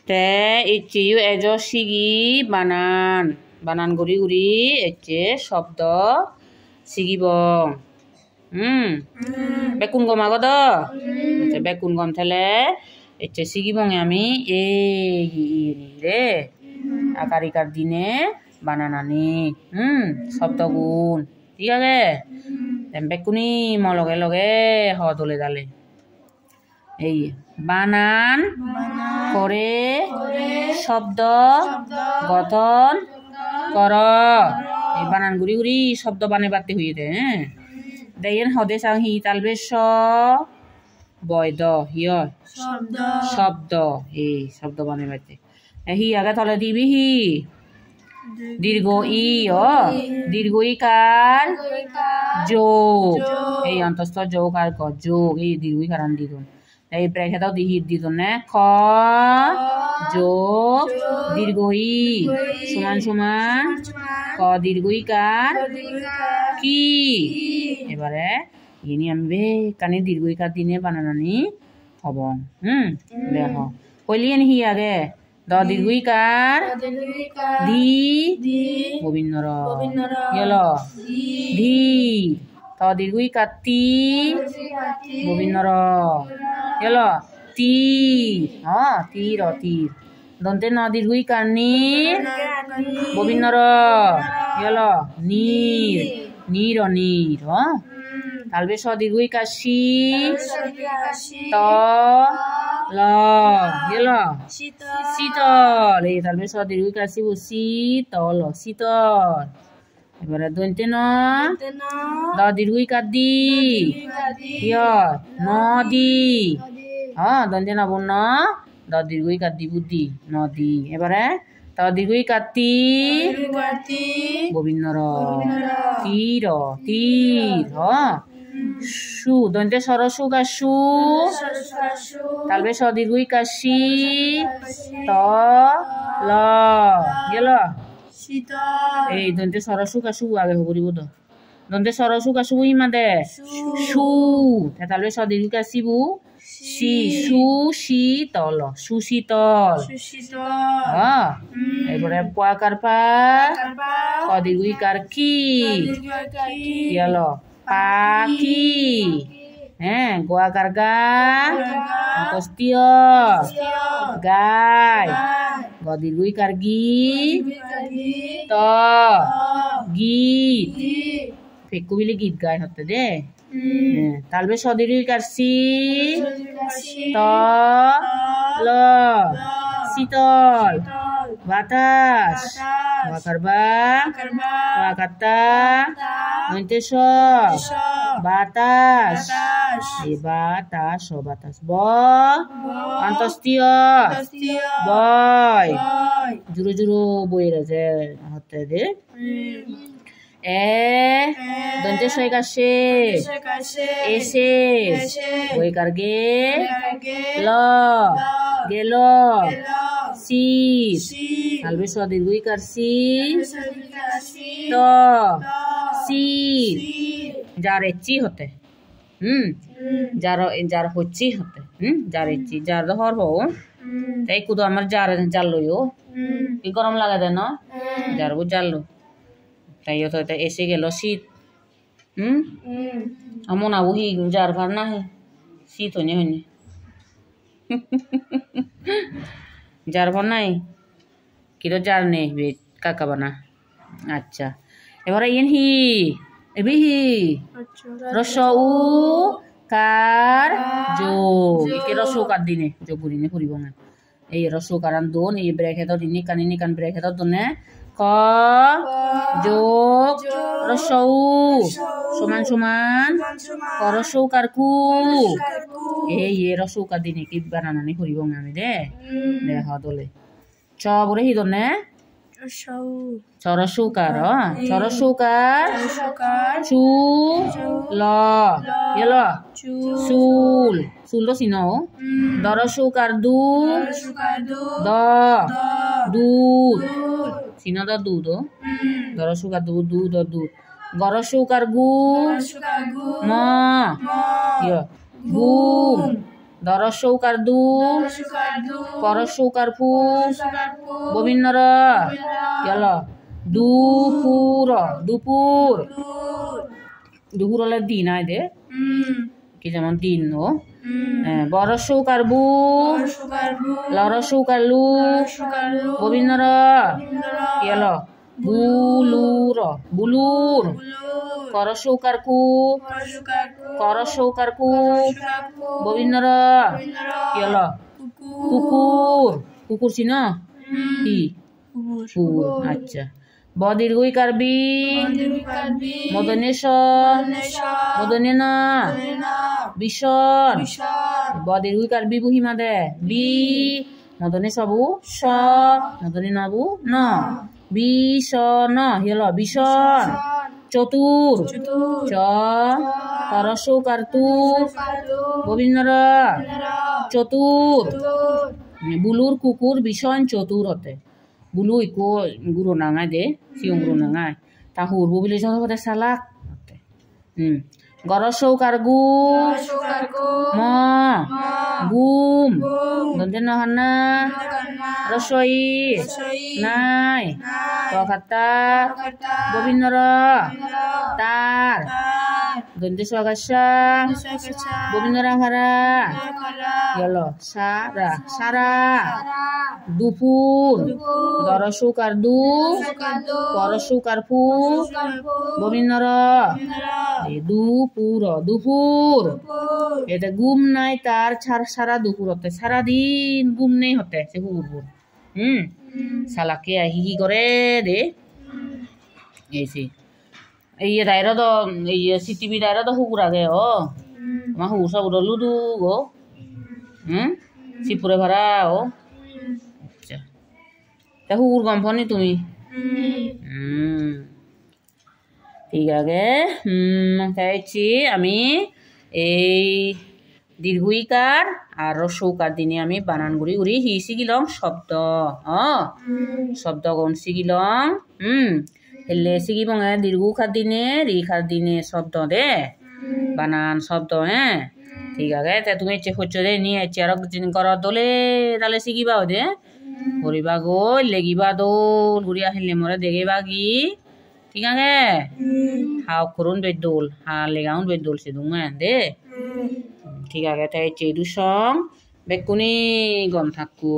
Te ichiyu ejo sigi banan. Banan guri guri eche shobdo sigibong. Bekun gom agodo. Bekun gom thele eche sigibong ami re. Akarikar dine bananani. Shobdo gun. ঠিক আছে বেকুনি মলগে লগে হদলে দালে এই বানান করে শব্দ গঠন কর এই বানান গুড়ি গুড়ি শব্দ বানে বাতে হইয়ে দে দেন হদে সাং হি তালবে স বয়দ হিয় শব্দ এই শব্দ বানে বাতে হি আগে তলে দিবি হি দীর্ঘ ই দীর্ঘ ইকার যোগ এই অন্তস্থ যোগ আর ক যোগ এই দীর্ঘ ইকারান দিদুন এই ব্র্যাকেটও দিদুন না খ যোগ দীর্ঘ ই সমান সমান ক দীর্ঘ ইকার কি এবারে ইনি আমি কানে দীর্ঘ ইকার দিনে বানানানি হব দেখো কইলিয়েন হি আগে দ দীর্ঘ ইকার দি গোবিন্দর ইয়েলো ধি ত দীর্ঘ ইকার তি গোবিন্দর ইয়েলো তি তীর তীর দন্তে ন দীর্ঘ ইকার নি গোবিন্দর ইয়েলো নীর নীর নীর তালবে স দীর্ঘ ইকার সি ত ল ইয়েলো শীতল এই তালবে স দীর্ঘ ইকার সি শীতল শীতল এবারে দন্তে ন দ দীর্ঘ ইকার দি নদী দন্তে ন বন্য দ দীর্ঘ ইকার দি বুদ্ধি নদী এবারে ত দীর্ঘ ইকার তি গোবিন্দর তীর তীর সু দন্তে সর সু গা সু তালবে স দীর্ঘ ইকার সি ত ল গেল এই দন্তে সর সু গা সু আগে হবরিব তো দন্তে সর সু গা সু ইমা দে সু তালবে স দীর্ঘ ইকার সিবু সি সু শীতল সুশীতল এবারে পাকার পা ক দীর্ঘ ইকার কি গেল পাখি গোয়াকার গা কস্তীয় গায় গ দীর্ঘ ইকার গি ত গীত ফেকু বিলে গীত গায় হতে দে তালবে স দীর্ঘ ইকার সি ত ল শীতল বাতাস ওয়াকার বা ওয়াকারতা নইতে স বাতাস এই বাতাস বাতাস ব অন্তস্থীয় বয় জুরু জুরু বইয়ের আছে হতে দে এ দন্তে সয়কার সে এসে বইকার গে ল গেল শীত তালবে স দীর্ঘ ইকার সি ত শীত যার এচি হতে যার হচ্ছি হতে যার এচি যার হর হো তাই কুদো আমার যার জাল লইও কি গরম লাগা দেন যার বু জাল লো তাই তো এসে গেল শীত আমন আবু হি যার ভার না হে শীত হইনি হইনি যার ভর নাই কিরো যার নেই বে কাকা বানা আচ্ছা এবারে ইন হি এবি হি রস উ কার যোগ একে রস কার দিনে যোগ বুড়িনে ফুরিব না এই রস কারান দোন এই ব্রেকেট দিনে কানিনি কান ব্রেকেট দনে ক যোগ রস উ সমান সমান ক রস কার কু এই রস কার দিনে কি বানানানি ফুরিব না আমি দে দেখ দলে চ বলে হি দনে চরসুকার চরসুকার চু ল ইয়েল চুল চুল তো চিন দরসুকার দু দ দুধ চিন দ দুধ দরসুকার দু দুধ দুধ গরসুকার গু ম গুম দরস সৌকার দু পরশ সৌকার ফু ববিন্নর গেল দুপুর দুপুর দুপুর হলে দিন আয় দে কি যেমন দিন ও বরস সৌকার বু লরস সৌকার লু ববিন্নর গেল বুলুর বুলুর করস সৌকার কু করস সৌকার কু ববিন্নর গেল কুকুর কুকুর চিন কি কুকুর আচ্ছা বদীর্ঘই কারবি মদনেশ মদনে না বিশন বদীর্ঘই কারবি বুহিমা দে বি মদনে সবু স মদনে নবু ন বিশন হিল বিশন চতুর চ করস সৌকার তু ববিন্নর চতুর বুলুর কুকুর ভীষণ চতুর হতে বুলু ইকো গুরু নাঙায় দে সিং গুরু নাঙায় তা হুরবু বিলে হতে সালাক হতে গরস সৌকার গু ম গুম দন্তে নহনা রসই নাই তখাতা ববিন্নর তার দন্তে সগাসা ববিন্নর হারা গেল সারা সারা দুপুর দরস সৌকার দু পরশ সৌকার ফু ববিন্নর দুপুর দুপুর এটা গুম নাই তার সারা দুপুর হতে সারাদিন গুম নেই হতে সে কুকুরপুর সালাকে আহি কি করে দে এসে এই দায়রা তো এই সিটিভি দায়রা তো হুকুর আগে ও আমার হুকুর সব লুডু গো সিপুরে ভাড়া ও আচ্ছা তা হুকুর গম্পনি তুমি ঠিক আছে চাইছি আমি এই দীর্ঘইকার আর সৌকার দিনে আমি বানান গুড়ি উড়ি হি শিখিলং শব্দ শব্দ গণ শিখিলং হেলে শিখিব দীর্ঘকার দিনে রিখার দিনে শব্দ দে বানান শব্দ ঠিক আছে তা তুমি হচ্ছে দে নিয়ে আর কর দলে তাহলে শিখিবা দে করিবা গই লেগিবা দোল ঘুরিয়া হেলে মরে দেখিবা কি ঠিক আছে হাও করুন বেদোল হা লেগাউন বেদোল সে দুমা দে ঠিক আছে তাই চেদু সং বেকুনি গম থাকু